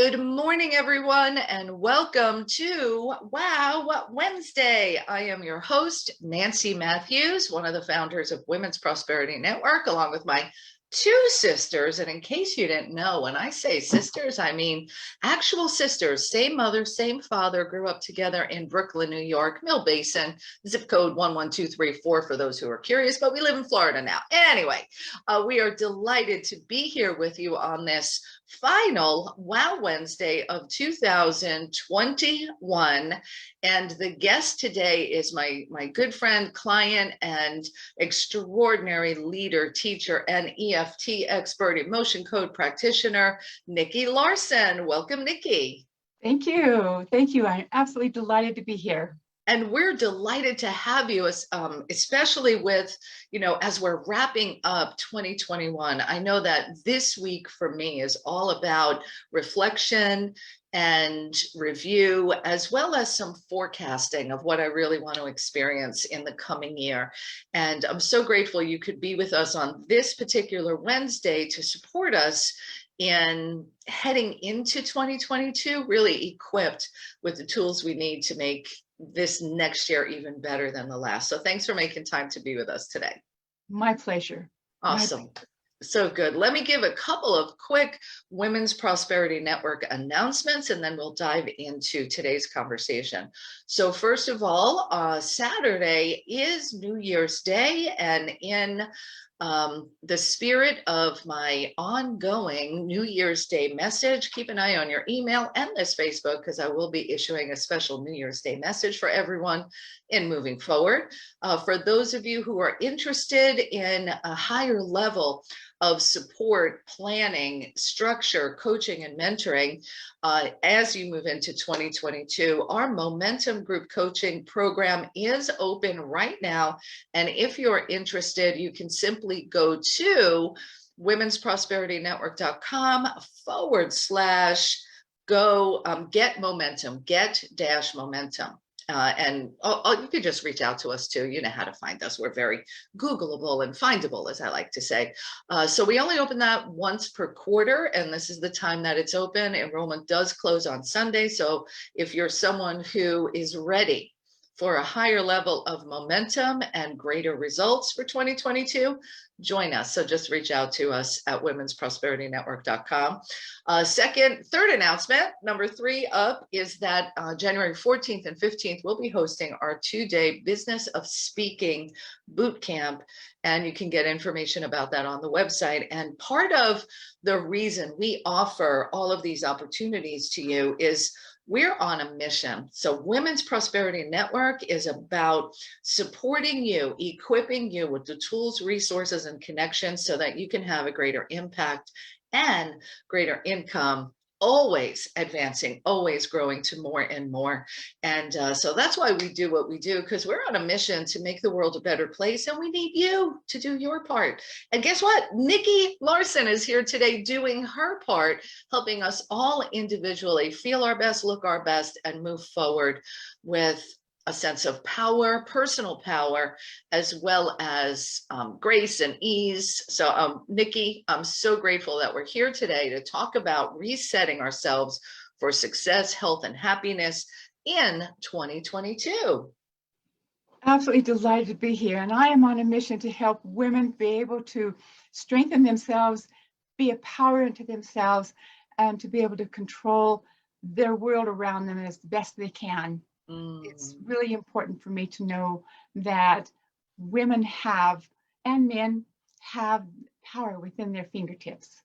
Good morning, everyone, and welcome to Wow Wednesday. I am your host, Nancy Matthews, one of the founders of Women's Prosperity Network, along with my two sisters. And in case you didn't know, when I say sisters, I mean actual sisters, same mother, same father, grew up together in Brooklyn, New York, Mill Basin, zip code 11234 for those who are curious, but we live in Florida now. Anyway, we are delighted to be here with you on this final Wow Wednesday of 2021. And the guest today is my good friend, client, and extraordinary leader, teacher, and EFT expert, emotion code practitioner, Nikki Larsen. Welcome, Nikki. Thank you. Thank you. I'm absolutely delighted to be here. And we're delighted to have you, especially with, as we're wrapping up 2021. I know that this week for me is all about reflection and review, as well as some forecasting of what I really want to experience in the coming year. And I'm so grateful you could be with us on this particular Wednesday to support us in heading into 2022, really equipped with the tools we need to make this next year even better than the last. So thanks for making time to be with us today. My pleasure. Awesome. So good. Let me give a couple of quick Women's Prosperity Network announcements, and then we'll dive into today's conversation. So first of all, Saturday is New Year's Day, and in the spirit of my ongoing New Year's Day message, keep an eye on your email and this Facebook, because I will be issuing a special New Year's Day message for everyone in moving forward. For those of you who are interested in a higher level of support, planning, structure, coaching, and mentoring, as you move into 2022, our Momentum Group Coaching Program is open right now. And if you're interested, you can simply go to womensprosperitynetwork.com/go get momentum, get-momentum. And you could just reach out to us too. You know how to find us. We're very Googleable and findable, as I like to say. So we only open that once per quarter, and this is the time that it's open. Enrollment does close on Sunday. So if you're someone who is ready for a higher level of momentum and greater results for 2022, join us. So just reach out to us at womensprosperityNetwork.com. Third announcement, number 3 up, is that January 14th and 15th, we'll be hosting our 2-day Business of Speaking boot camp. And you can get information about that on the website. And part of the reason we offer all of these opportunities to you is we're on a mission. So Women's Prosperity Network is about supporting you, equipping you with the tools, resources, and connections so that you can have a greater impact and greater income, always advancing, always growing to more and more. And so that's why we do what we do, because we're on a mission to make the world a better place, and we need you to do your part. And guess what? Nikki Larsen is here today doing her part, helping us all individually feel our best, look our best, and move forward with a sense of power, personal power, as well as grace and ease. So Nikki, I'm so grateful that we're here today to talk about resetting ourselves for success, health, and happiness in 2022. Absolutely delighted to be here. And I am on a mission to help women be able to strengthen themselves, be a power into themselves, and to be able to control their world around them as best they can. It's really important for me to know that women have, and men have, power within their fingertips.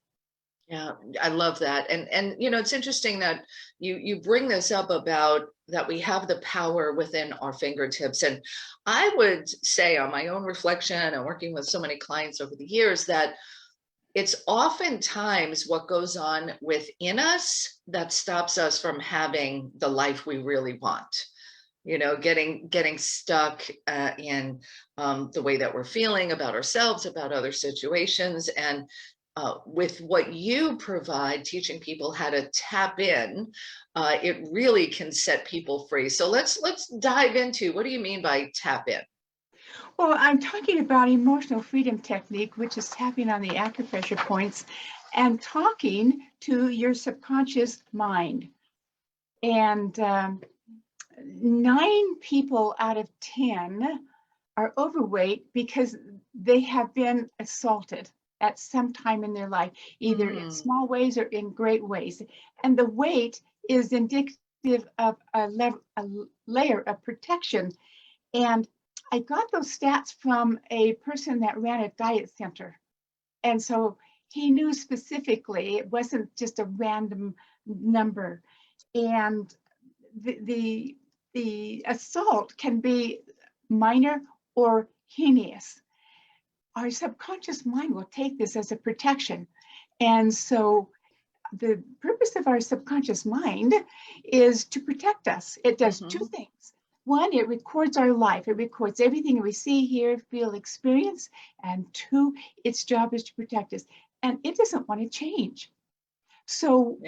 Yeah, I love that. And it's interesting that you bring this up about that we have the power within our fingertips. And I would say, on my own reflection and working with so many clients over the years, that it's oftentimes what goes on within us that stops us from having the life we really want. Getting stuck in the way that we're feeling about ourselves, about other situations. And with what you provide, teaching people how to tap in, it really can set people free. So let's dive into, what do you mean by tap in? Well, I'm talking about emotional freedom technique, which is tapping on the acupressure points and talking to your subconscious mind. And 9 people out of 10 are overweight because they have been assaulted at some time in their life, either in small ways or in great ways. And the weight is indicative of a layer of protection. And I got those stats from a person that ran a diet center. And so he knew specifically, it wasn't just a random number. And the assault can be minor or heinous. Our subconscious mind will take this as a protection. And so the purpose of our subconscious mind is to protect us. It does 2 things. One, it records our life. It records everything we see, hear, feel, experience. And 2, its job is to protect us. And it doesn't want to change. So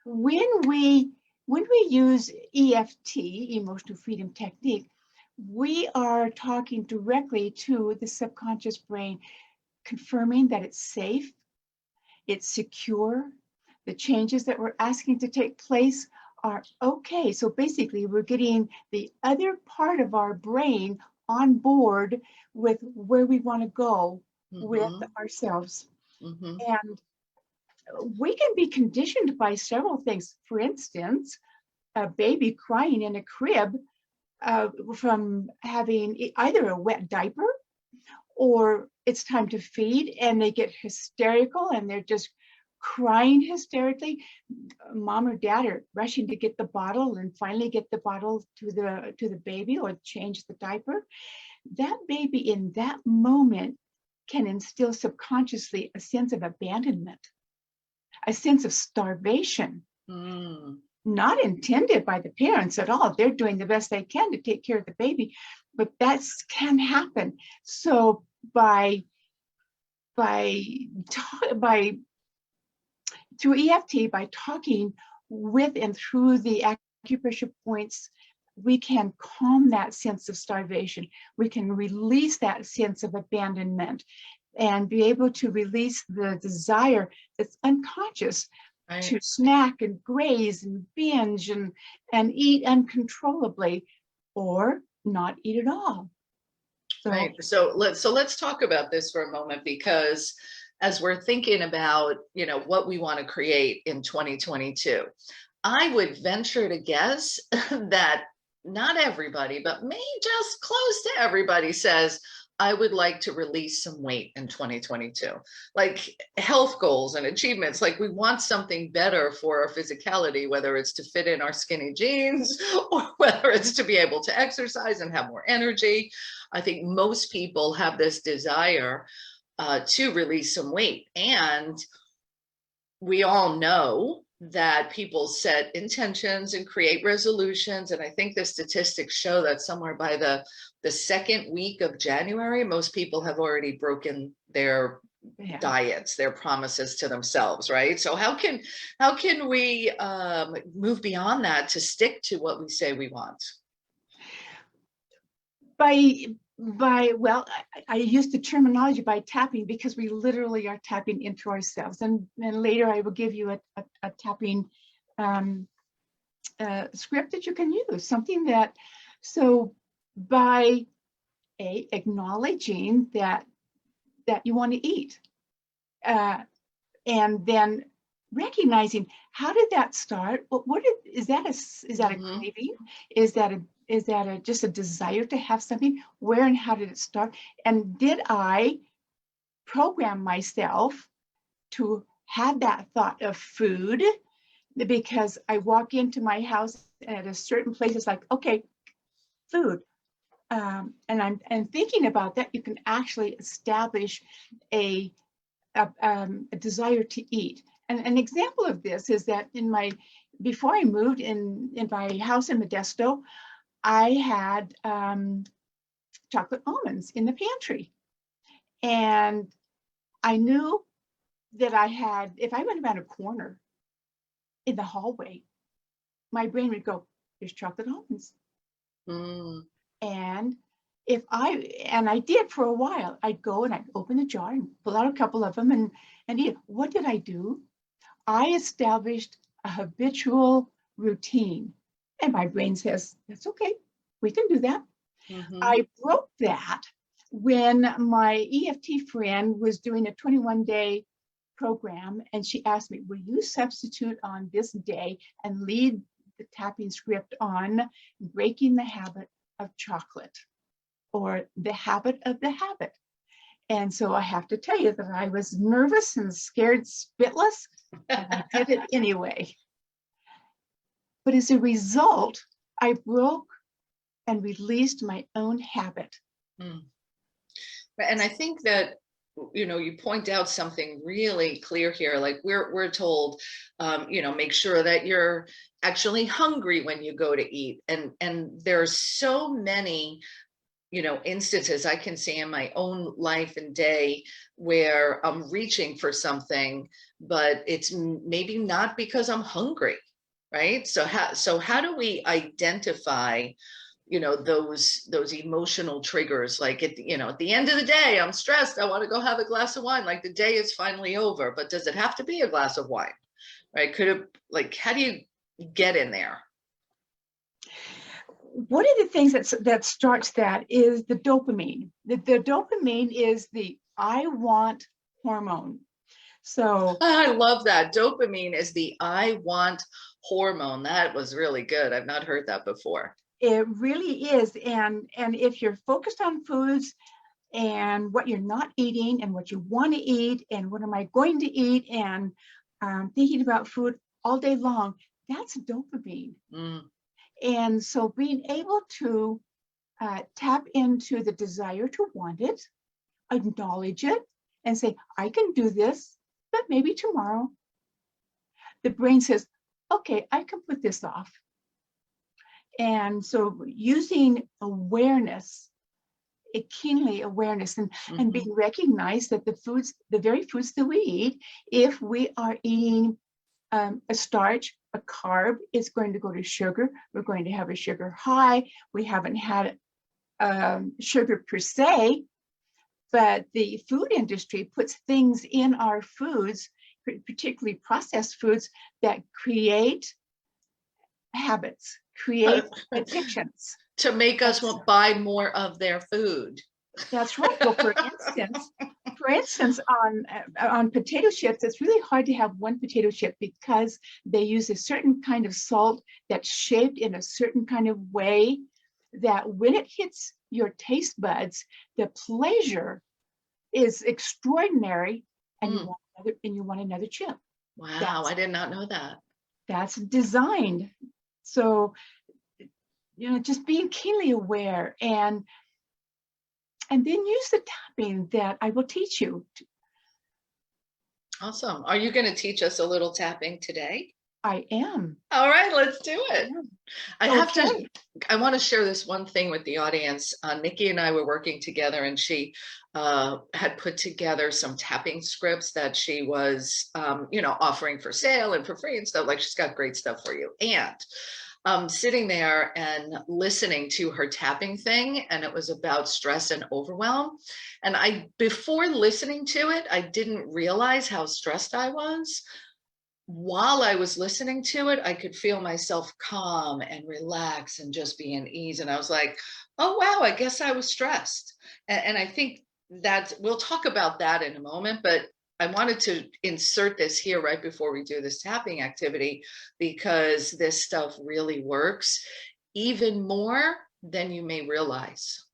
when we use EFT, emotional freedom technique, we are talking directly to the subconscious brain, confirming that it's safe, it's secure, the changes that we're asking to take place are okay. So basically, we're getting the other part of our brain on board with where we want to go with ourselves. And we can be conditioned by several things. For instance, a baby crying in a crib from having either a wet diaper or it's time to feed and they get hysterical and they're just crying hysterically. Mom or dad are rushing to get the bottle and finally get the bottle to the baby or change the diaper. That baby in that moment can instill subconsciously a sense of abandonment, a sense of starvation. Not intended by the parents at all. They're doing the best they can to take care of the baby, but that can happen. So through EFT, by talking with and through the acupressure points, we can calm that sense of starvation. We can release that sense of abandonment and be able to release the desire that's unconscious to snack and graze and binge and eat uncontrollably or not eat at all. So let's talk about this for a moment, because as we're thinking about, what we want to create in 2022, I would venture to guess that not everybody, but maybe just close to everybody says, I would like to release some weight in 2022, like health goals and achievements. Like we want something better for our physicality, whether it's to fit in our skinny jeans or whether it's to be able to exercise and have more energy. I think most people have this desire to release some weight. And we all know that people set intentions and create resolutions. And I think the statistics show that somewhere by the second week of January, most people have already broken their diets, their promises to themselves, right? So how can we move beyond that to stick to what we say we want? Well, I use the terminology by tapping, because we literally are tapping into ourselves. And later I will give you a tapping script that you can use, something that, so by acknowledging that you want to eat, and then recognizing, how did that start? Is that a craving? Is that just a desire to have something? Where and how did it start? And did I program myself to have that thought of food? Because I walk into my house and at a certain place, it's like, okay, food. And I'm thinking about that. You can actually establish a desire to eat. And an example of this is that before I moved in my house in Modesto, I had chocolate almonds in the pantry. And I knew that if I went around a corner in the hallway, my brain would go, there's chocolate almonds. And and I did for a while, I'd go and I'd open the jar and pull out a couple of them and eat. What did I do? I established a habitual routine. And my brain says, that's okay, we can do that. Mhm. I broke that when my EFT friend was doing a 21-day program, and she asked me, will you substitute on this day and lead the tapping script on breaking the habit of chocolate, or the habit of the habit? And so I have to tell you that I was nervous and scared spitless, and I did it anyway. But as a result, I broke and released my own habit. Mm. And I think that, you know, you point out something really clear here. Like we're told, you know, make sure that you're actually hungry when you go to eat. And there's so many, you know, instances I can see in my own life and day where I'm reaching for something, but it's maybe not because I'm hungry, right? So how do we identify, you know, those emotional triggers? Like you know, at the end of the day, I'm stressed, I want to go have a glass of wine, like the day is finally over, but does it have to be a glass of wine, right? Could it, like, how do you get in there? One of the things that starts that is the dopamine. The dopamine is the I want hormone. So I love that. Dopamine is the I want hormone. That was really good. I've not heard that before. it really is. And if you're focused on foods and what you're not eating and what you want to eat and what am I going to eat, and thinking about food all day long, that's dopamine. Mm. And so being able to tap into the desire to want it, acknowledge it, and say, I can do this, but maybe tomorrow. The brain says, okay, I can put this off. And so using awareness, a keenly awareness, and being recognized that the very foods that we eat, if we are eating a starch, a carb, it's going to go to sugar. We're going to have a sugar high. We haven't had sugar per se, but the food industry puts things in our foods, particularly processed foods, that create habits, create addictions. To make us buy more of their food. That's right. Well, for instance, on potato chips, it's really hard to have one potato chip because they use a certain kind of salt that's shaped in a certain kind of way that when it hits your taste buds, the pleasure is extraordinary, and you want another chip. Wow, I did not know that. That's designed. So, you know, just being keenly aware and then use the tapping that I will teach you. Awesome. Are you going to teach us a little tapping today? I am. All right, let's do it. I want to share this one thing with the audience. Nikki and I were working together, and she had put together some tapping scripts that she was, you know, offering for sale and for free and stuff. Like, she's got great stuff for you. And sitting there and listening to her tapping thing, and it was about stress and overwhelm. And before listening to it, I didn't realize how stressed I was. While I was listening to it, I could feel myself calm and relax and just be in ease. And I was like, oh, wow, I guess I was stressed. And I think that we'll talk about that in a moment, but I wanted to insert this here right before we do this tapping activity, because this stuff really works even more than you may realize.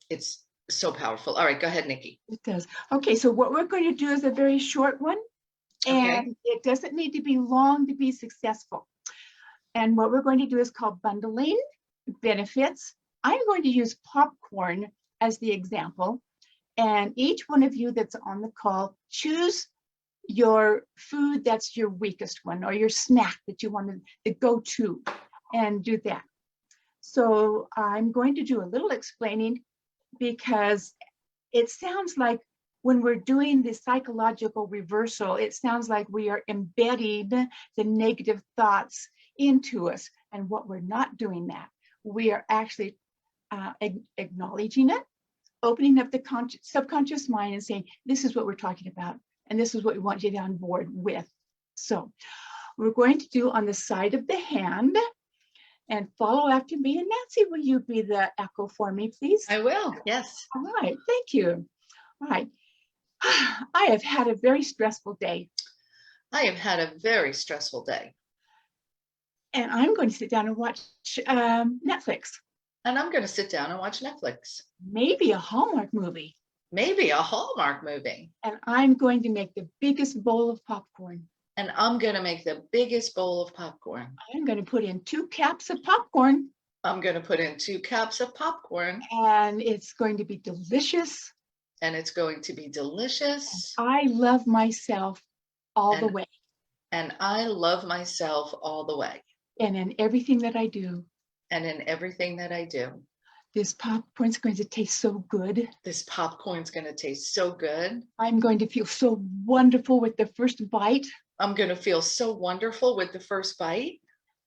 It's so powerful. All right, go ahead, Nikki. It does. Okay, so what we're going to do is a very short one. Okay. And it doesn't need to be long to be successful. And what we're going to do is called bundling benefits. I'm going to use popcorn as the example. And each one of you that's on the call, choose your food that's your weakest one, or your snack that you want to go to, and do that. So I'm going to do a little explaining, because it sounds like when we're doing the psychological reversal, it sounds like we are embedding the negative thoughts into us. And what we're not doing that. We are actually acknowledging it, opening up the subconscious mind and saying, this is what we're talking about, and this is what we want you to get on board with. So we're going to do on the side of the hand, and follow after me. And Nancy, will you be the echo for me, please? I will, yes. All right, thank you. All right. I have had a very stressful day. I have had a very stressful day. And I'm going to sit down and watch Netflix. And I'm going to sit down and watch Netflix. Maybe a Hallmark movie. Maybe a Hallmark movie. And I'm going to make the biggest bowl of popcorn. And I'm going to make the biggest bowl of popcorn. I'm going to put in 2 cups of popcorn. I'm going to put in 2 cups of popcorn. And it's going to be delicious. And it's going to be delicious. And I love myself all the way. And I love myself all the way. And in everything that I do. And in everything that I do. This popcorn's going to taste so good. This popcorn's going to taste so good. I'm going to feel so wonderful with the first bite. I'm going to feel so wonderful with the first bite.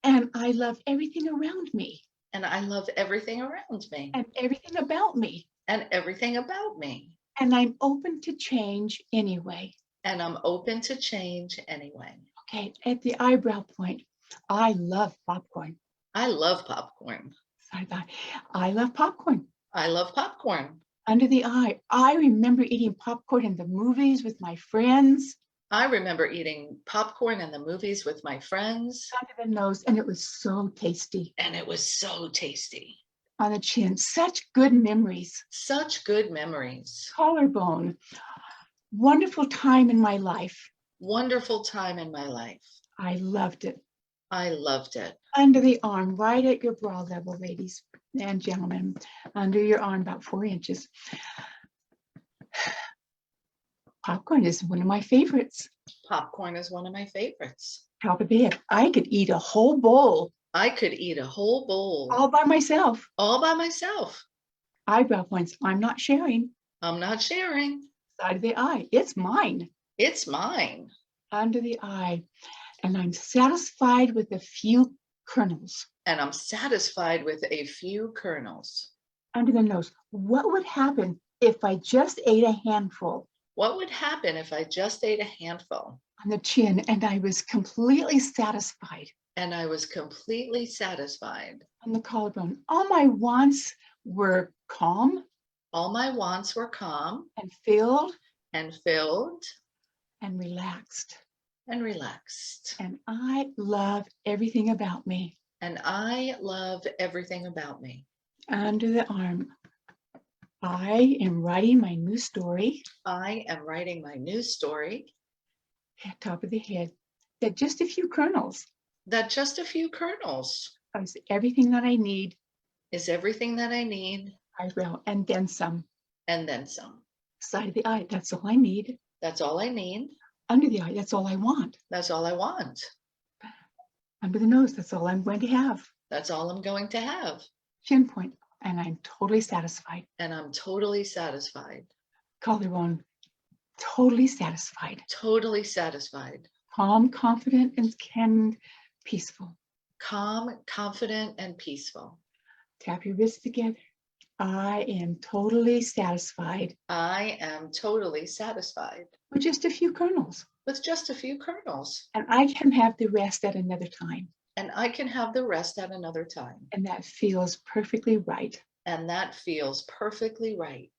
And I love everything around me. And I love everything around me. And everything about me. And everything about me. And I'm open to change anyway. And I'm open to change anyway. Okay, at the eyebrow point, I love popcorn. I love popcorn. I love popcorn. I love popcorn. Under the eye, I remember eating popcorn in the movies with my friends. I remember eating popcorn in the movies with my friends. Under the nose, and it was so tasty. And it was so tasty. On the chin, such good memories. Such good memories. Collarbone, wonderful time in my life. Wonderful time in my life. I loved it. I loved it. Under the arm, right at your bra level, ladies and gentlemen. Under your arm, about 4 inches. Popcorn is one of my favorites. Popcorn is one of my favorites. Top of the head. I could eat a whole bowl. I could eat a whole bowl. All by myself. All by myself. Eyebrow points. I'm not sharing. I'm not sharing. Side of the eye. It's mine. It's mine. Under the eye. And I'm satisfied with a few kernels. And I'm satisfied with a few kernels. Under the nose. What would happen if I just ate a handful? What would happen if I just ate a handful? On the chin, and I was completely satisfied. And I was completely satisfied. On the collarbone. All my wants were calm. All my wants were calm. And filled. And filled. And relaxed. And relaxed. And I love everything about me. And I love everything about me. Under the arm. I am writing my new story. I am writing my new story. At top of the head. That just a few kernels. That just a few kernels. Is everything that I need. Is everything that I need. Eyebrow, and then some. And then some. Side of the eye, that's all I need. That's all I need. Under the eye, that's all I want. That's all I want. Under the nose, that's all I'm going to have. That's all I'm going to have. Chin point, and I'm totally satisfied. And I'm totally satisfied. Collarbone, totally satisfied. Totally satisfied. Calm, confident, and peaceful. Calm, confident, and peaceful. Tap your wrists together. I am totally satisfied. I am totally satisfied. With just a few kernels. With just a few kernels. And I can have the rest at another time. And I can have the rest at another time. And that feels perfectly right. And that feels perfectly right.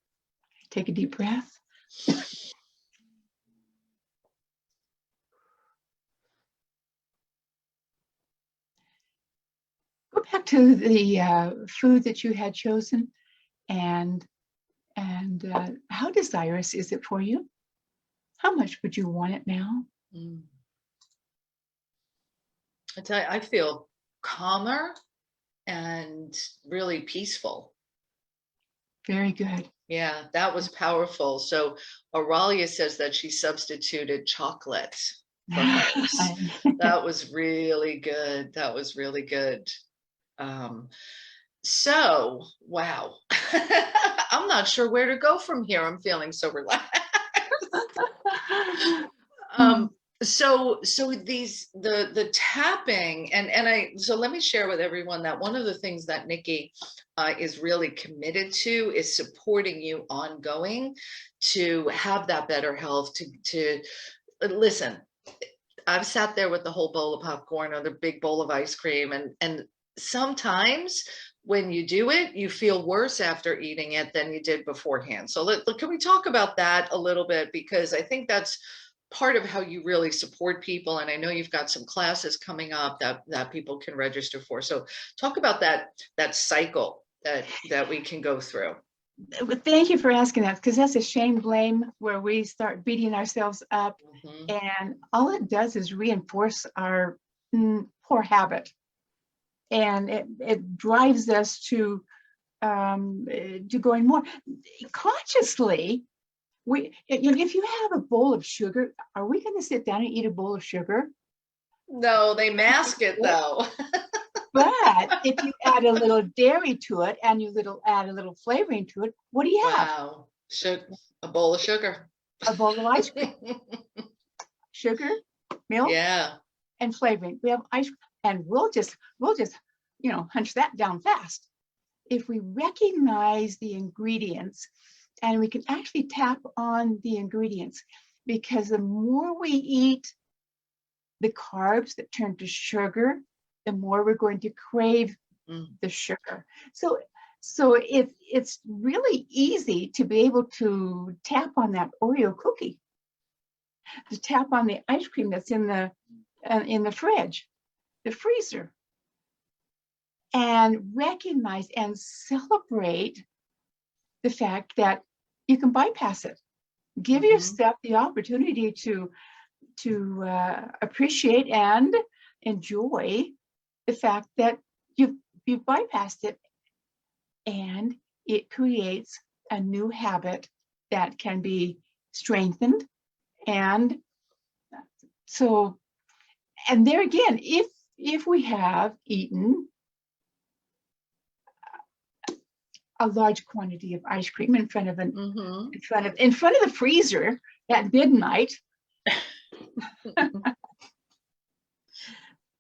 Take a deep breath. Go back to the food that you had chosen, and how desirous is it for you? How much would you want it now? I tell you, I feel calmer and really peaceful. Very good. Yeah, that was powerful. So Auralia says that she substituted chocolate for hers. That was really good. That was really good. So, wow. I'm not sure where to go from here. I'm feeling so relaxed. So the tapping, so let me share with everyone that one of the things that Nikki is really committed to is supporting you ongoing to have that better health, to listen. I've sat there with the whole bowl of popcorn or the big bowl of ice cream, and sometimes when you do it, you feel worse after eating it than you did beforehand. So can we talk about that a little bit? Because I think that's part of how you really support people. And I know you've got some classes coming up that people can register for. So talk about that cycle that we can go through. Thank you for asking that, because that's a shame blame where we start beating ourselves up, and all it does is reinforce our poor habit, and it drives us to going more consciously. If you have a bowl of sugar, are we going to sit down and eat a bowl of sugar? No, they mask it though. But if you add a little dairy to it and add a little flavoring to it, what do you have? Wow, a bowl of sugar. A bowl of ice cream. Sugar, milk, yeah, and flavoring. We have ice cream, and we'll just hunch that down fast. If we recognize the ingredients, and we can actually tap on the ingredients, because the more we eat the carbs that turn to sugar, the more we're going to crave the sugar. So it's really easy to be able to tap on that Oreo cookie, to tap on the ice cream that's in the fridge, the freezer, and recognize and celebrate the fact that you can bypass it. Give yourself the opportunity to appreciate and enjoy the fact that you've bypassed it, and it creates a new habit that can be strengthened. And so, and there again, if we have eaten a large quantity of ice cream in front of in front of the freezer at midnight,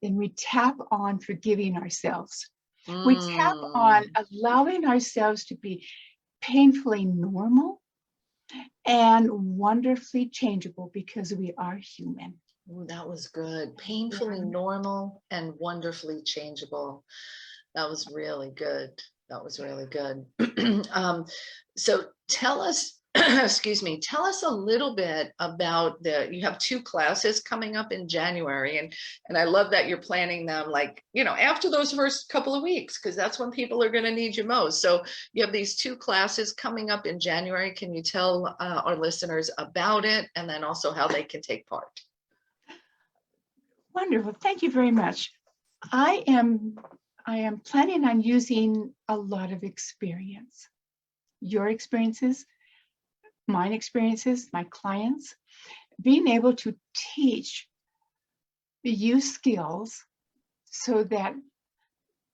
then we tap on forgiving ourselves. We tap on allowing ourselves to be painfully normal and wonderfully changeable, because we are human. Ooh, that was good. Painfully normal and wonderfully changeable. That was really good. That was really good. So tell us, excuse me, tell us a little bit about you have 2 classes coming up in January, and I love that you're planning them after those first couple of weeks, because that's when people are going to need you most. So you have these 2 classes coming up in January. Can you tell our listeners about it, and then also how they can take part? Wonderful. Thank you very much. I am planning on using a lot of experience, your experiences, mine experiences, my clients, being able to teach you skills so that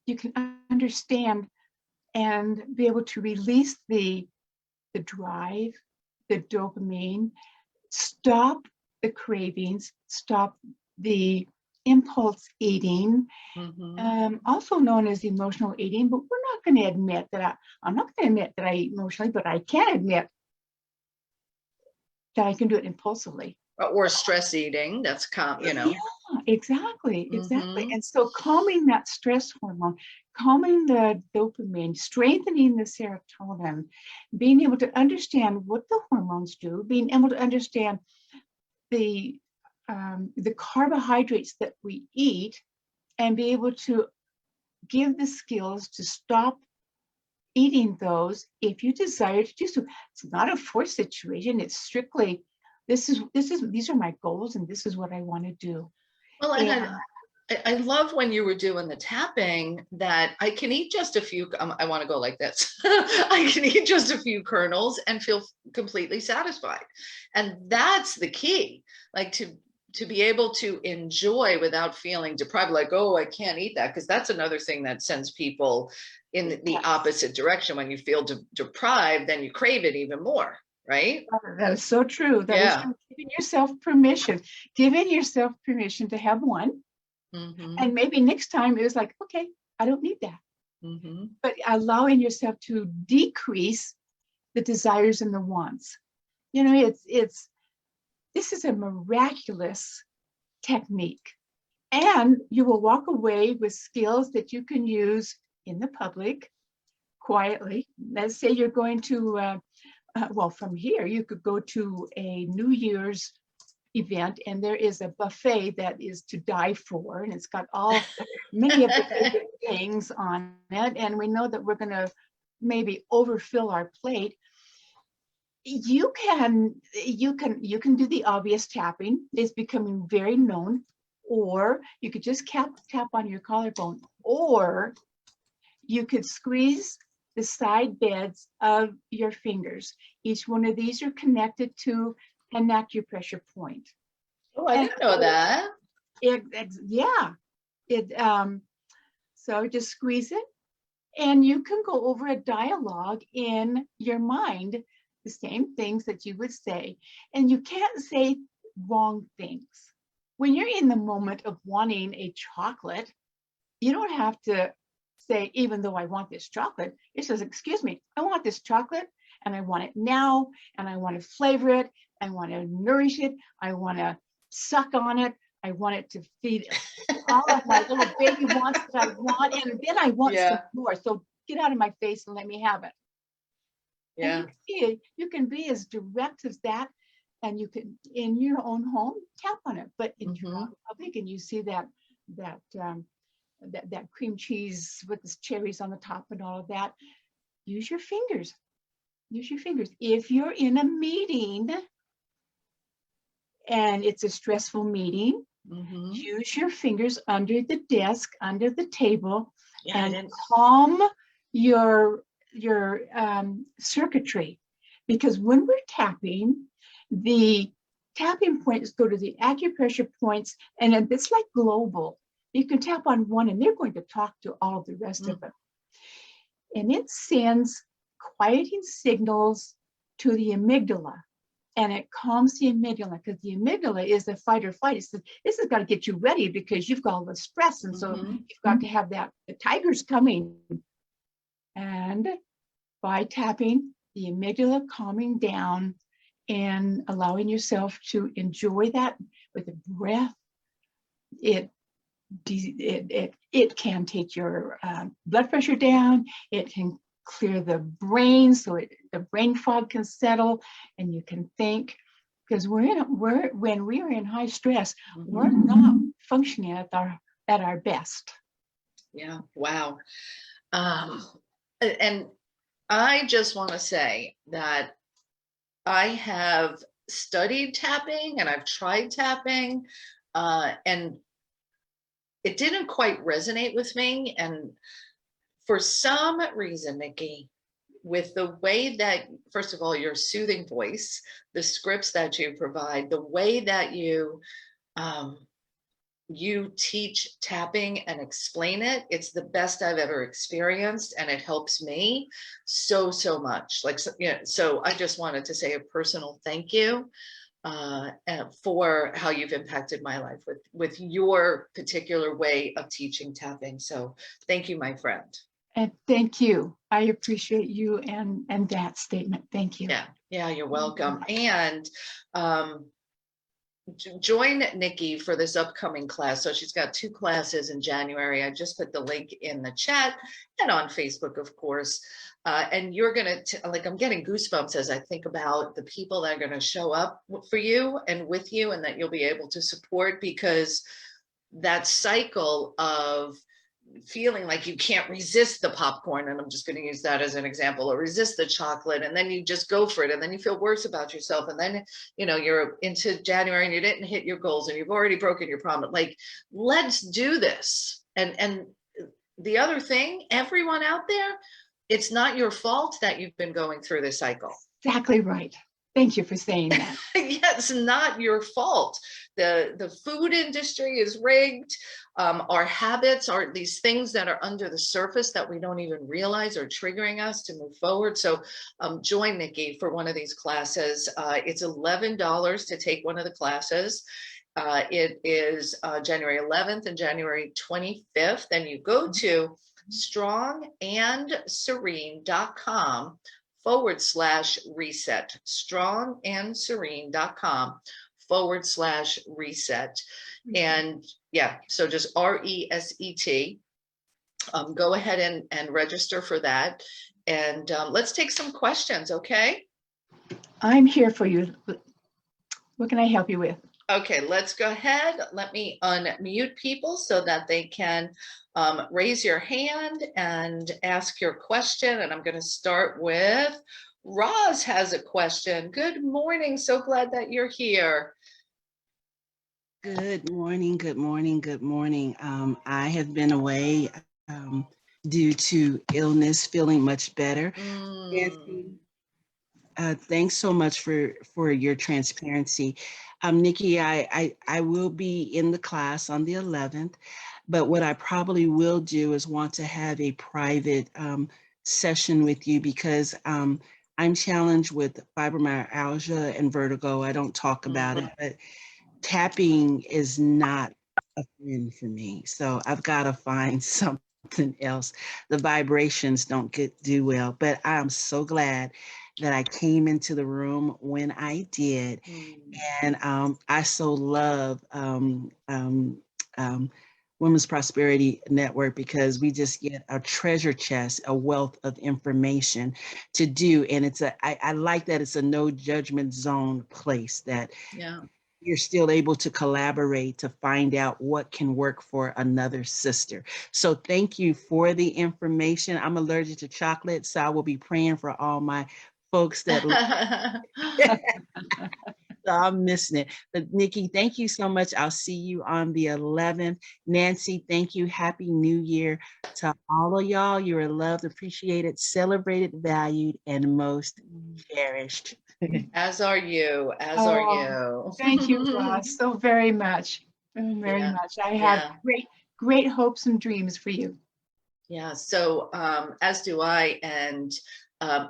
you can understand and be able to release the drive, the dopamine, stop the cravings, stop the impulse eating, also known as emotional eating. But we're not going to admit that I'm not going to admit that I eat emotionally, but I can admit that I can do it impulsively. Or stress eating. That's Yeah, exactly. And so calming that stress hormone, calming the dopamine, strengthening the serotonin, being able to understand what the hormones do, being able to understand the carbohydrates that we eat, and be able to give the skills to stop eating those if you desire to do so. It's not a forced situation. It's strictly, these are my goals, and this is what I want to do. Well, and I love when you were doing the tapping that I can eat just a few, I want to go like this. I can eat just a few kernels and feel completely satisfied. And that's the key, to be able to enjoy without feeling deprived, like, oh, I can't eat that, because that's another thing that sends people in the opposite direction. When you feel deprived, then you crave it even more, right? That is so true. That is Yeah. true. Giving yourself permission to have one. Mm-hmm. And maybe next time it was like, okay, I don't need that. Mm-hmm. But allowing yourself to decrease the desires and the wants. You know, this is a miraculous technique. And you will walk away with skills that you can use in the public quietly. Let's say you're going to, well, from here, you could go to a New Year's event and there is a buffet that is to die for. And it's got many of the favorite things on it. And we know that we're going to maybe overfill our plate. You can do the obvious tapping. It's becoming very known. Or you could just tap on your collarbone, or you could squeeze the side beds of your fingers. Each one of these are connected to an acupressure point. Oh, I didn't know that. So just squeeze it, and you can go over a dialogue in your mind, the same things that you would say, and you can't say wrong things. When you're in the moment of wanting a chocolate, you don't have to say, even though I want this chocolate, it says, excuse me, I want this chocolate and I want it now, and I want to flavor it, I want to nourish it, I want to suck on it, I want it to feed all of my little baby wants that I want, and then I want some more. So get out of my face and let me have it. Yeah. And you can be as direct as that. And you can, in your own home, tap on it. But in your public, and you see that cream cheese with the cherries on the top and all of that, use your fingers. Use your fingers. If you're in a meeting and it's a stressful meeting, use your fingers under the desk, under the table, and calm your circuitry. Because when we're tapping, the tapping points go to the acupressure points, and it's like global. You can tap on one and they're going to talk to all of the rest of them. And it sends quieting signals to the amygdala, and it calms the amygdala, because the amygdala is the fight or flight. This has got to get you ready because you've got all the stress, and so you've got to have that. The tiger's coming. And by tapping, the amygdala calming down and allowing yourself to enjoy that with a breath, it can take your blood pressure down. It can clear the brain, so the brain fog can settle, and you can think. Because when we are in high stress, we're not functioning at our best. Yeah. Wow. And I just want to say that I have studied tapping and I've tried tapping, and it didn't quite resonate with me. And for some reason, Nikki, with the way that, first of all, your soothing voice, the scripts that you provide, the way that you teach tapping and explain it, it's the best I've ever experienced, and it helps me so much. So I just wanted to say a personal thank you for how you've impacted my life with your particular way of teaching tapping. So thank you, my friend. And thank you. I appreciate you and that statement. Thank you. Yeah, you're welcome. And join Nikki for this upcoming class. So she's got 2 classes in January. I just put the link in the chat and on Facebook, of course. And you're going to, I'm getting goosebumps as I think about the people that are going to show up for you and with you, and that you'll be able to support, because that cycle of feeling like you can't resist the popcorn, and I'm just going to use that as an example, or resist the chocolate, and then you just go for it, and then you feel worse about yourself, and then you're into January and you didn't hit your goals and you've already broken your promise. Like, let's do this. And the other thing, everyone out there, it's not your fault that you've been going through this cycle. Exactly right. Thank you for saying that. Yeah, it's not your fault. The food industry is rigged. Our habits are these things that are under the surface that we don't even realize are triggering us to move forward. So join Nikki for one of these classes. It's $11 to take one of the classes. It is January 11th and January 25th. And you go to strongandserene.com/reset, strongandserene.com/reset. And yeah, so just RESET. Go ahead and register for that. And let's take some questions, okay? I'm here for you. What can I help you with? Okay, let's go ahead. Let me unmute people so that they can raise your hand and ask your question. And I'm going to start with Roz has a question. Good morning. So glad that you're here. Good morning, good morning, good morning. I have been away due to illness, feeling much better. Nancy, thanks so much for your transparency. Nikki, I will be in the class on the 11th, but what I probably will do is want to have a private session with you because I'm challenged with fibromyalgia and vertigo. I don't talk about it, but tapping is not a friend for me. So I've got to find something else. The vibrations don't do well, but I'm so glad that I came into the room when I did. And I so love Women's Prosperity Network because we just get a treasure chest, a wealth of information to do. And I like that it's a no judgment zone place that you're still able to collaborate to find out what can work for another sister. So thank you for the information. I'm allergic to chocolate, so I will be praying for all my folks that so I'm missing it. But Nikki, thank you so much. I'll see you on the 11th. Nancy, thank you. Happy New Year to all of y'all. You are loved, appreciated, celebrated, valued, and most cherished. As are you, as are you. Thank you, Roz, so very much, very much. I have great hopes and dreams for you. Yeah, so as do I. And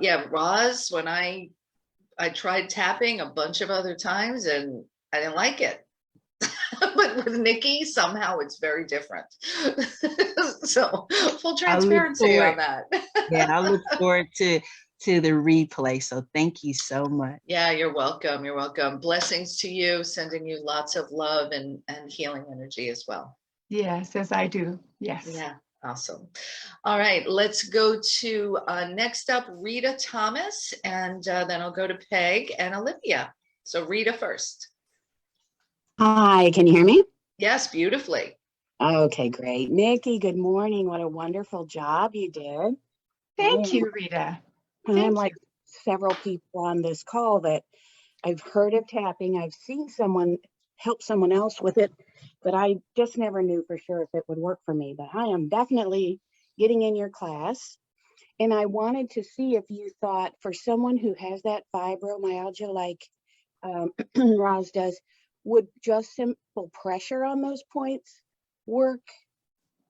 yeah, Roz, when I tried tapping a bunch of other times and I didn't like it. But with Nikki, somehow it's very different. So full transparency on that. Yeah, I look forward to the replay. So thank you so much. Yeah, you're welcome. You're welcome. Blessings to you, sending you lots of love and healing energy as well. Yes, as I do. Yes. Yeah. Awesome. All right, let's go to next up, Rita Thomas, and then I'll go to Peg and Olivia. So Rita first. Hi, can you hear me? Yes, beautifully. Okay, great. Nikki, good morning. What a wonderful job you did. Thank you, Rita. I'm like several people on this call that I've heard of tapping. I've seen someone help someone else with it, but I just never knew for sure if it would work for me. But I am definitely getting in your class. And I wanted to see if you thought for someone who has that fibromyalgia like Roz does, would just simple pressure on those points work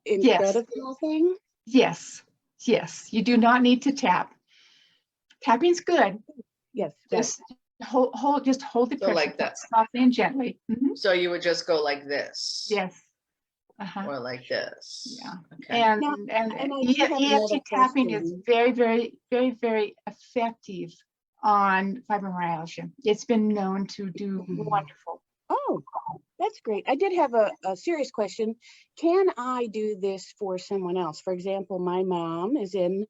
instead of tapping? Yes, yes. You do not need to tap. Tapping's good. Yes. Just hold the pressure like that. softly and gently. So you would just go like this. Yes. Or like this. Yeah. Okay. And I EFT tapping is very, very, very, very effective on fibromyalgia. It's been known to do wonderful. Oh, that's great. I did have a serious question. Can I do this for someone else? For example, my mom is in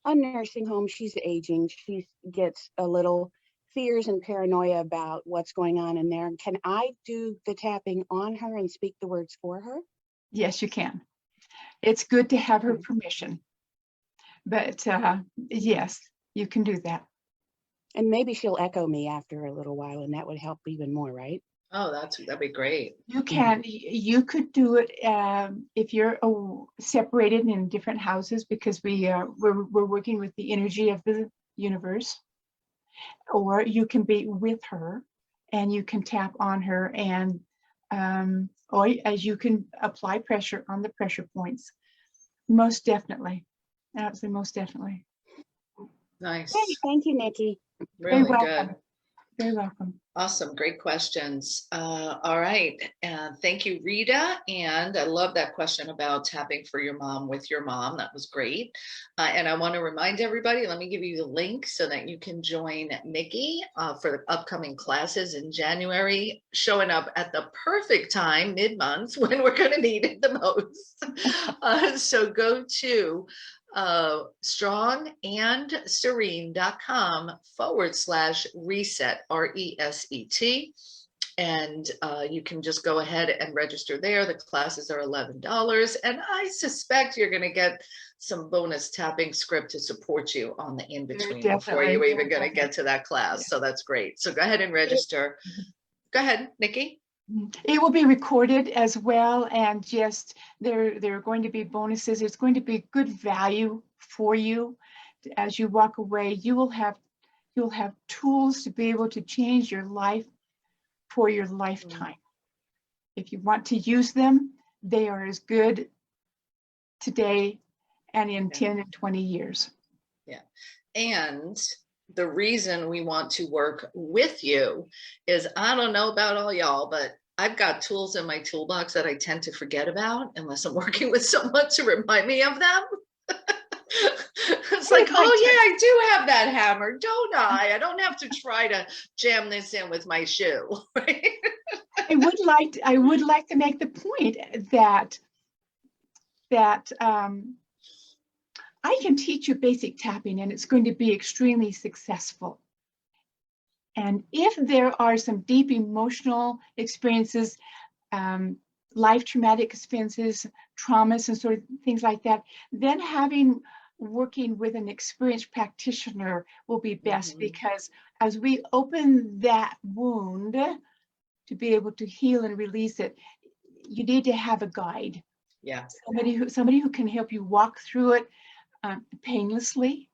a nursing home. She's aging. She gets a little fears and paranoia about what's going on in there. Can I do the tapping on her and speak the words for her? Yes, you can. It's good to have her permission. But yes, you can do that. And maybe she'll echo me after a little while, and that would help even more, right? Oh, that'd be great. You can. You could do it if you're separated in different houses, because we're working with the energy of the universe. or you can be with her and you can tap on her, and or as you can apply pressure on the pressure points. Most definitely. Absolutely, most definitely. Nice. Hey, thank you, Nikki. Really Very welcome. good. Very welcome. Awesome. Great questions. All right. Thank you, Rita. And I love that question about tapping for your mom with your mom. That was great. And I want to remind everybody, let me give you the link so that you can join Nikki for the upcoming classes in January, showing up at the perfect time, mid-month, when we're going to need it the most. So go to strongandserene.com/reset, RESET. And you can just go ahead and register there. The classes are $11. And I suspect you're going to get some bonus tapping script to support you on the in-between before you're even going to get to that class. So that's great. So go ahead and register. Go ahead, Nikki. It will be recorded as well, and just there are going to be bonuses. It's going to be good value for you. As you walk away, you'll have tools to be able to change your life for your lifetime. If you want to use them, they are as good today and in 10 and 20 years. Yeah. And the reason we want to work with you is, I don't know about all y'all, but I've got tools in my toolbox that I tend to forget about unless I'm working with someone to remind me of them. It's like, oh yeah, I do have that hammer, don't I? I don't have to try to jam this in with my shoe. Right? I would like to make the point that I can teach you basic tapping and it's going to be extremely successful. And if there are some deep emotional experiences, life traumatic experiences, traumas and sort of things like that, then working with an experienced practitioner will be best, because as we open that wound to be able to heal and release it, you need to have a guide. Yeah. Somebody who can help you walk through it painlessly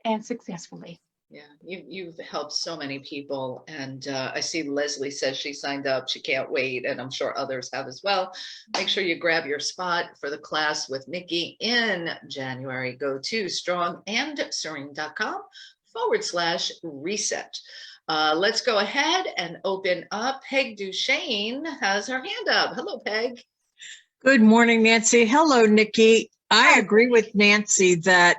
and successfully. Yeah, you've helped so many people, and I see Leslie says she signed up. She can't wait, and I'm sure others have as well. Make sure you grab your spot for the class with Nikki in January. Go to strongandserene.com/reset. Let's go ahead and open up. Peg Duchesne has her hand up. Hello, Peg. Good morning, Nancy. Hello, Nikki. I agree with Nancy that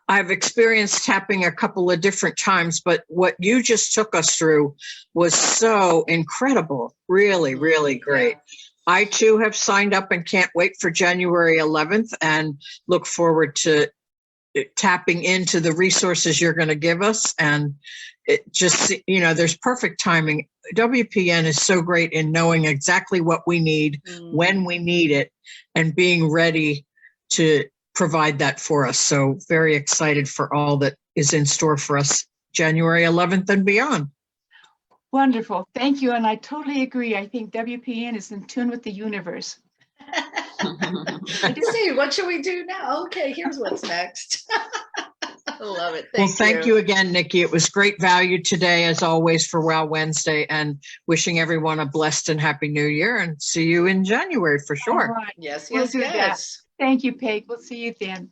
I've experienced tapping a couple of different times, but what you just took us through was so incredible. Really, really great. Yeah. I too have signed up and can't wait for January 11th and look forward to tapping into the resources you're going to give us. And it just, there's perfect timing. WPN is so great in knowing exactly what we need, when we need it, and being ready to provide that for us. So very excited for all that is in store for us January 11th and beyond. Wonderful. Thank you. And I totally agree. I think WPN is in tune with the universe. See, what should we do now? Okay, here's what's next. I love it. Thank you again, Nikki. It was great value today, as always, for Wow Wednesday, and wishing everyone a blessed and happy New Year, and see you in January for sure. Right. Yes, We'll yes, do yes. That. Thank you, Peg. We'll see you then.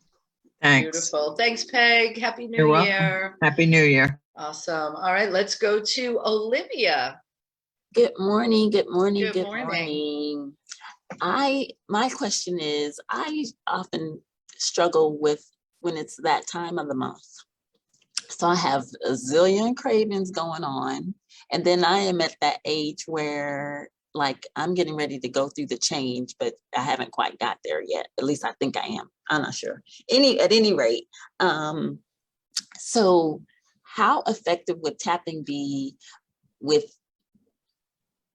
Thanks. Beautiful. Thanks, Peg. Happy New You're Year. Welcome. Happy New Year. Awesome. All right, let's go to Olivia. Good morning. Good morning. Good morning. My question is, I often struggle with when it's that time of the month. So I have a zillion cravings going on. And then I am at that age where I'm getting ready to go through the change, but I haven't quite got there yet. At least I think I am. I'm not sure. At any rate. So how effective would tapping be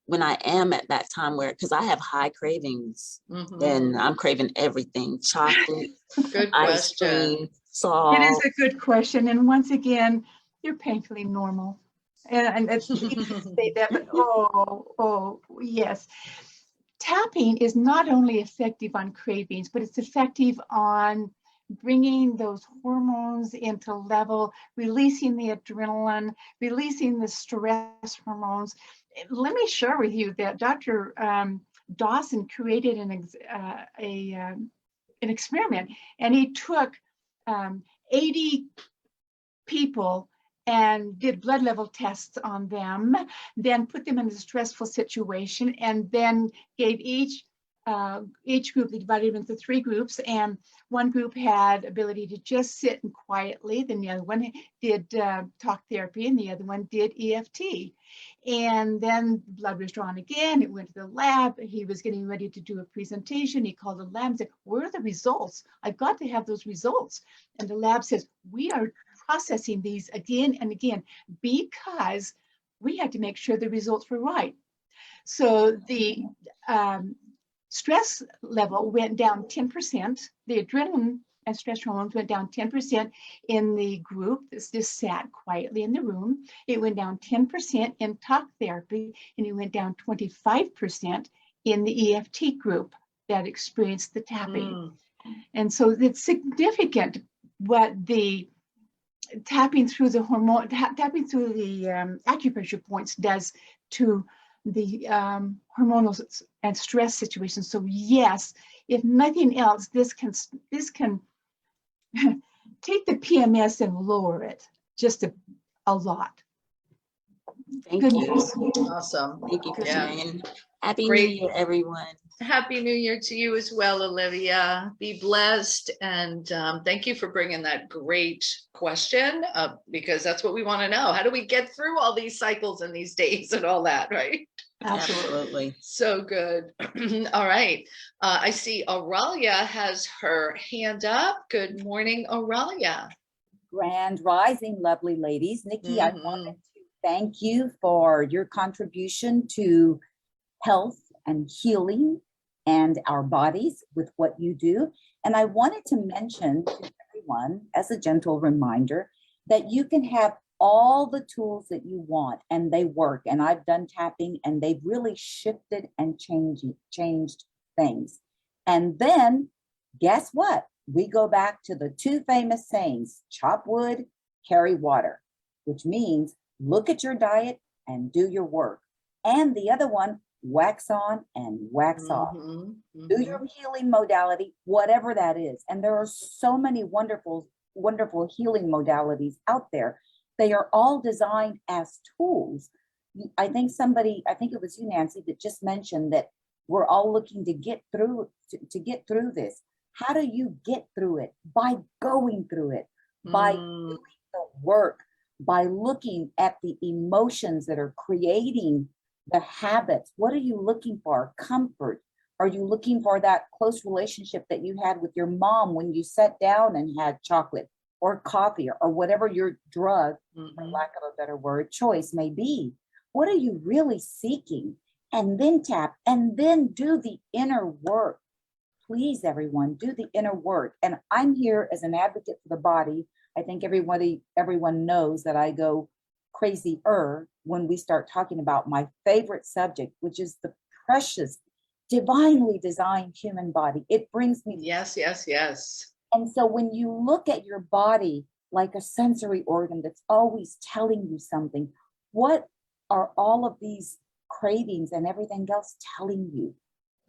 when I am at that time because I have high cravings and I'm craving everything, chocolate, Good ice cream, salt. It is a good question. And once again, you're painfully normal. And it's easy to say that, but yes. Tapping is not only effective on cravings, but it's effective on bringing those hormones into level, releasing the adrenaline, releasing the stress hormones. Let me share with you that Dr. Dawson created an experiment, and he took 80 people and did blood level tests on them, then put them in a stressful situation, and then gave each group, they divided them into 3 groups, and one group had ability to just sit and quietly, then the other one did talk therapy, and the other one did EFT. And then blood was drawn again, it went to the lab, he was getting ready to do a presentation, he called the lab and said, where are the results? I've got to have those results. And the lab says, we are processing these again and again because we had to make sure the results were right. So the stress level went down 10%. The adrenaline and stress hormones went down 10% in the group that just sat quietly in the room. It went down 10% in talk therapy, and it went down 25% in the EFT group that experienced the tapping. And so it's significant what the tapping through the hormone, tapping through the acupressure points does to the hormonal and stress situation. So yes, if nothing else, this can take the PMS and lower it just a lot. Thank Good you. news. Awesome. Thank you for Yeah. sharing. Happy Great. New Year, everyone. Happy New Year to you as well, Olivia. Be blessed. And thank you for bringing that great question because that's what we want to know. How do we get through all these cycles and these days and all that, right? Absolutely. So good. All right. I see Aurelia has her hand up. Good morning, Aurelia. Grand Rising, lovely ladies. Nikki, I wanted to thank you for your contribution to health and healing and our bodies with what you do. And I wanted to mention to everyone, as a gentle reminder, that you can have all the tools that you want and they work. And I've done tapping and they've really shifted and changed things. And then guess what? We go back to the 2 famous sayings, chop wood, carry water, which means look at your diet and do your work. And the other one, wax on and wax off. Do your healing modality, whatever that is. And there are so many wonderful, wonderful healing modalities out there. They are all designed as tools. I think it was you, Nancy, that just mentioned that we're all looking to get through this. How do you get through it? By going through it, by doing the work, by looking at the emotions that are creating the habits. What are you looking for? Comfort. Are you looking for that close relationship that you had with your mom when you sat down and had chocolate or coffee or whatever your drug, for lack of a better word, choice may be? What are you really seeking? And then tap and then do the inner work. Please, everyone, do the inner work. And I'm here as an advocate for the body. I think everyone knows that I go crazier when we start talking about my favorite subject, which is the precious, divinely designed human body. It brings me. Yes. And so when you look at your body like a sensory organ that's always telling you something, what are all of these cravings and everything else telling you?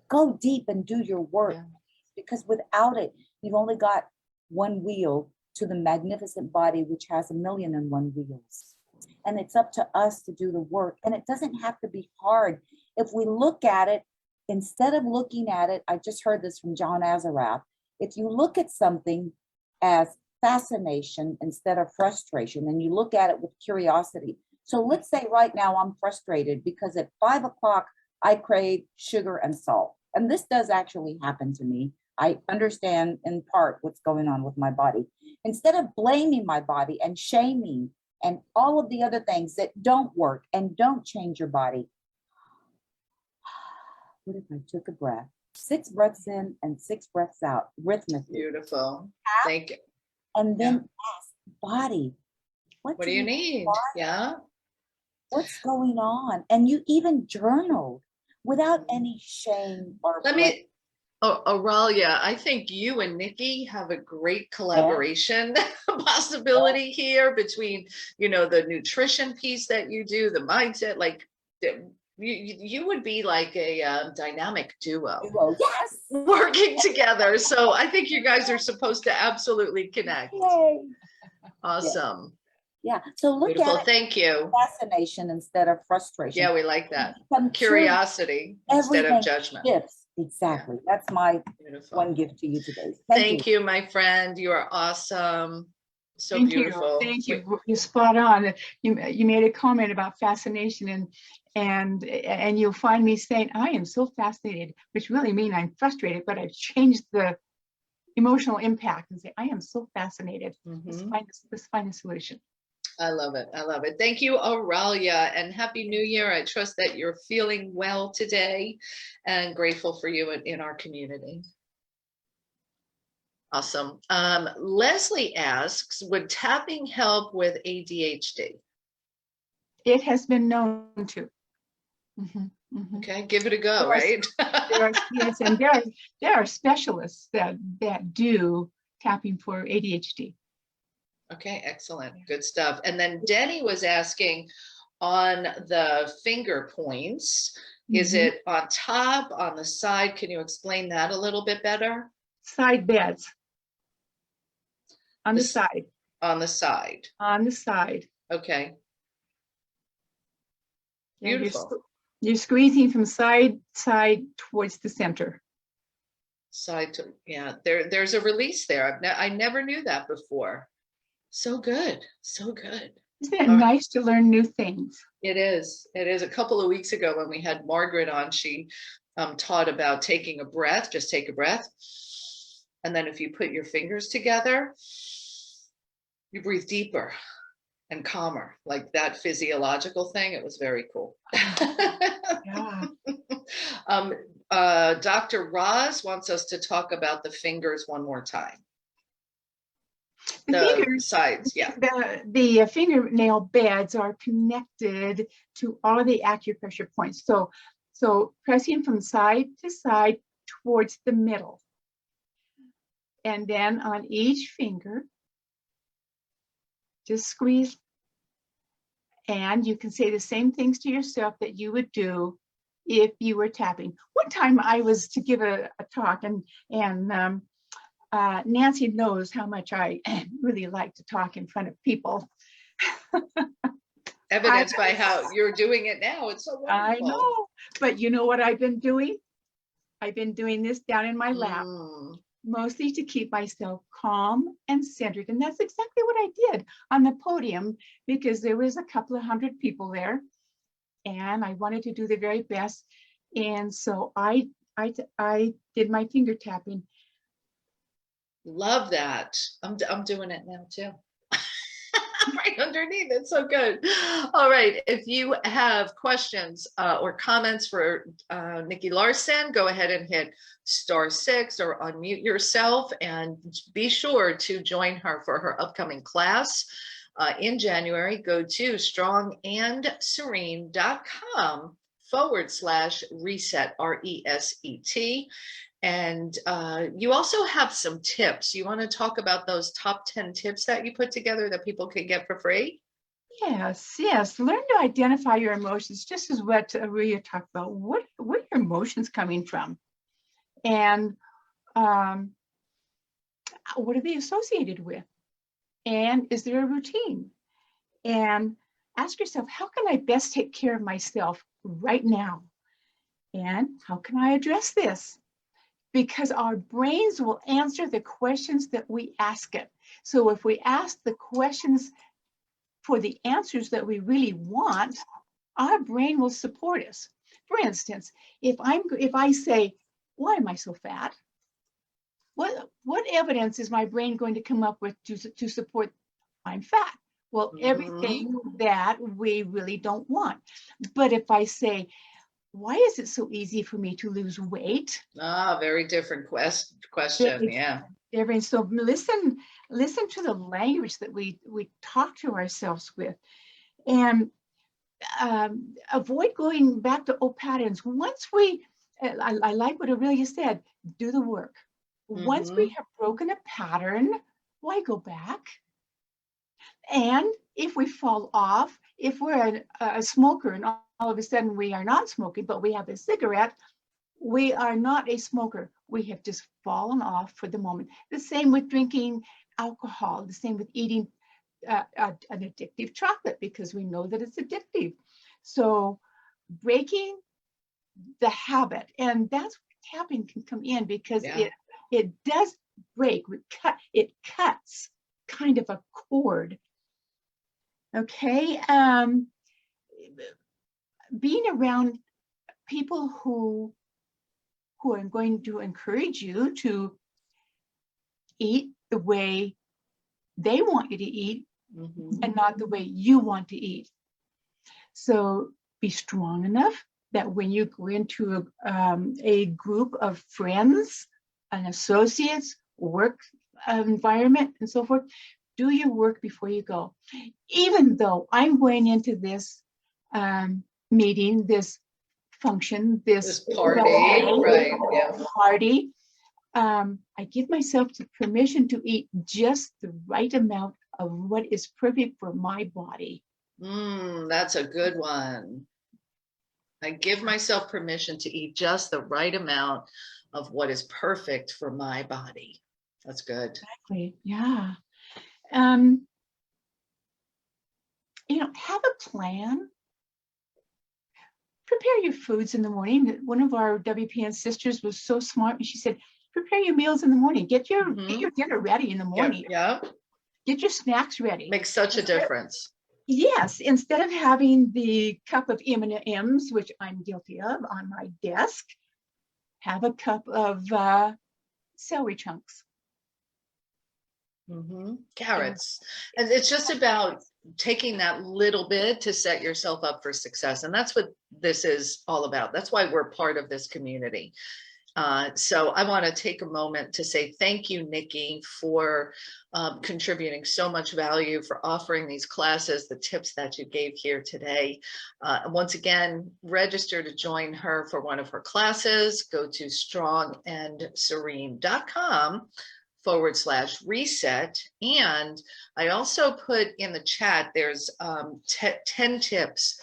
Go deep and do your work, because without it, you've only got one wheel to the magnificent body, which has 1,000,001 wheels. And it's up to us to do the work. And it doesn't have to be hard. If we look at it, instead of looking at it, I just heard this from John Azarath. If you look at something as fascination instead of frustration, and you look at it with curiosity. So let's say right now I'm frustrated because at 5 o'clock, I crave sugar and salt. And this does actually happen to me. I understand in part what's going on with my body. Instead of blaming my body and shaming and all of the other things that don't work and don't change your body, what if I took a breath? 6 breaths in and 6 breaths out, rhythmically. Beautiful. Thank you. And then ask, body, What do you need? Yeah. What's going on? And you even journaled without any shame or Let Oh, Aurelia, I think you and Nikki have a great collaboration possibility here between, the nutrition piece that you do, the mindset, like you would be like a dynamic duo Well, yes. working together. So I think you guys are supposed to absolutely connect. Yay. Awesome. Yeah. So look Beautiful. at it Thank you. fascination instead of frustration. Yeah, we like that. Become Curiosity instead of everything judgment. shifts. Exactly. That's my Beautiful. one gift to you today. Thank you, my friend. You are awesome. So Thank beautiful. you. Thank you. You're spot on. You made a comment about fascination, and you'll find me saying, I am so fascinated, which really means I'm frustrated, but I've changed the emotional impact and say, I am so fascinated. Let's find a solution. I love it. I love it. Thank you, Aurelia, and Happy New Year. I trust that you're feeling well today and grateful for you in our community. Awesome. Leslie asks, would tapping help with ADHD? It has been known to. Okay, give it a go, right? Yes, and there are specialists that do tapping for ADHD. Okay, excellent. Good stuff. And then Denny was asking on the finger points, is it on top, on the side? Can you explain that a little bit better? Side beds. On the side. On the side. On the side. Okay. Beautiful. You're squeezing from side towards the center. Side to, yeah, there's a release there. I never knew that before. So good. So good. Isn't it nice to learn new things? It is. It is. A couple of weeks ago when we had Margaret on, she taught about taking a breath. Just take a breath. And then if you put your fingers together, you breathe deeper and calmer, like that physiological thing. It was very cool. Yeah. Dr. Roz wants us to talk about the fingers one more time. The fingers, sides, yeah. The fingernail beds are connected to all of the acupressure points. So pressing from side to side towards the middle. And then on each finger, just squeeze. And you can say the same things to yourself that you would do if you were tapping. One time I was to give a talk, and Nancy knows how much I really like to talk in front of people. Evidenced by how you're doing it now. It's so wonderful. I know, but you know what I've been doing? I've been doing this down in my lap, mostly to keep myself calm and centered. And that's exactly what I did on the podium, because there was a couple of hundred people there and I wanted to do the very best. And so I did my finger tapping. Love that. I'm doing it now too. Right underneath. It's so good. All right. If you have questions or comments for Nikki Larsen, go ahead and hit *6 or unmute yourself, and be sure to join her for her upcoming class in January. Go to strongandserene.com/reset, RESET. And you also have some tips. You want to talk about those top 10 tips that you put together that people can get for free? Yes. Learn to identify your emotions, just as what Rita talked about. What are your emotions coming from? And what are they associated with? And is there a routine? And ask yourself, how can I best take care of myself right now? And how can I address this? Because our brains will answer the questions that we ask it. So if we ask the questions for the answers that we really want, our brain will support us. For instance, if I say, why am I so fat? What evidence is my brain going to come up with to support I'm fat? Well, everything that we really don't want. But if I say, why is it so easy for me to lose weight? Very different question. Yeah. Different. So listen to the language that we talk to ourselves with, and avoid going back to old patterns. Once we I like what Aurelia said, do the work. Once we have broken a pattern, why go back? And if we fall off, if we're a smoker and all of a sudden we are not smoking, but we have a cigarette, we are not a smoker. We have just fallen off for the moment. The same with drinking alcohol, the same with eating an addictive chocolate, because we know that it's addictive. So breaking the habit, and that's where tapping can come in, because it does break, it cuts kind of a cord. Okay, being around people who are going to encourage you to eat the way they want you to eat and not the way you want to eat. So be strong enough that when you go into a group of friends and associates, work environment and so forth, do your work before you go. Even though I'm going into this meeting, this function, this party, right? Yeah. Party, I give myself the permission to eat just the right amount of what is perfect for my body. That's a good one. I give myself permission to eat just the right amount of what is perfect for my body. That's good. Exactly. Yeah. Have a plan. Prepare your foods in the morning. One of our WPN sisters was so smart, and she said, prepare your meals in the morning. Get your dinner ready in the morning. Yeah. Get your snacks ready. Makes such a difference. Yes, instead of having the cup of M&Ms, which I'm guilty of, on my desk, have a cup of celery chunks. Carrots. And it's just about taking that little bit to set yourself up for success. And that's what this is all about. That's why we're part of this community. So I want to take a moment to say thank you, Nikki, for contributing so much value, for offering these classes, the tips that you gave here today. Once again, register to join her for one of her classes. Go to strongandserene.com/reset. And I also put in the chat, there's 10 tips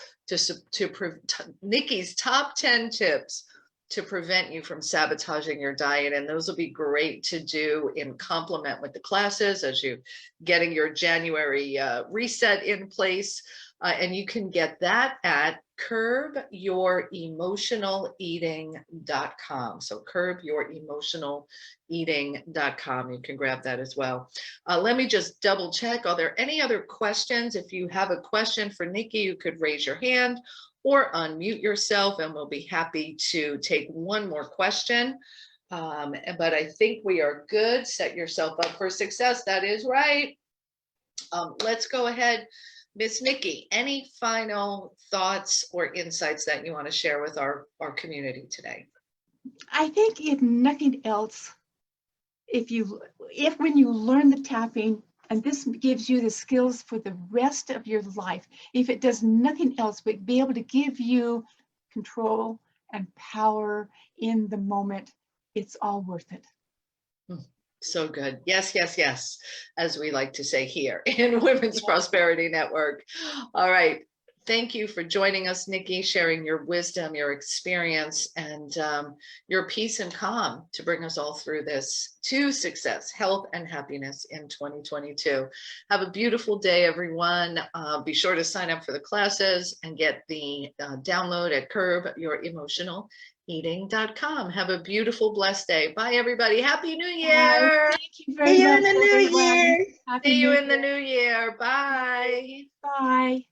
Nikki's top 10 tips to prevent you from sabotaging your diet. And those will be great to do in complement with the classes as you getting your January reset in place. And you can get that at curbyouremotionaleating.com. So curbyouremotionaleating.com. You can grab that as well. Let me just double check. Are there any other questions? If you have a question for Nikki, you could raise your hand or unmute yourself, and we'll be happy to take one more question. But I think we are good. Set yourself up for success. That is right. Let's go ahead. Miss Nikki, any final thoughts or insights that you want to share with our community today? I think if nothing else, if when you learn the tapping, and this gives you the skills for the rest of your life, if it does nothing else but be able to give you control and power in the moment, it's all worth it. So good. Yes, yes, yes, as we like to say here in Women's Prosperity Network. All right. Thank you for joining us, Nikki, sharing your wisdom, your experience, and your peace and calm to bring us all through this to success, health, and happiness in 2022. Have a beautiful day, everyone. Be sure to sign up for the classes and get the download at curbyouremotionaleating.com. Have a beautiful, blessed day. Bye, everybody. Happy New Year. Thank you very much. See you in the new year. Happy See you New in the new year. Bye. Bye.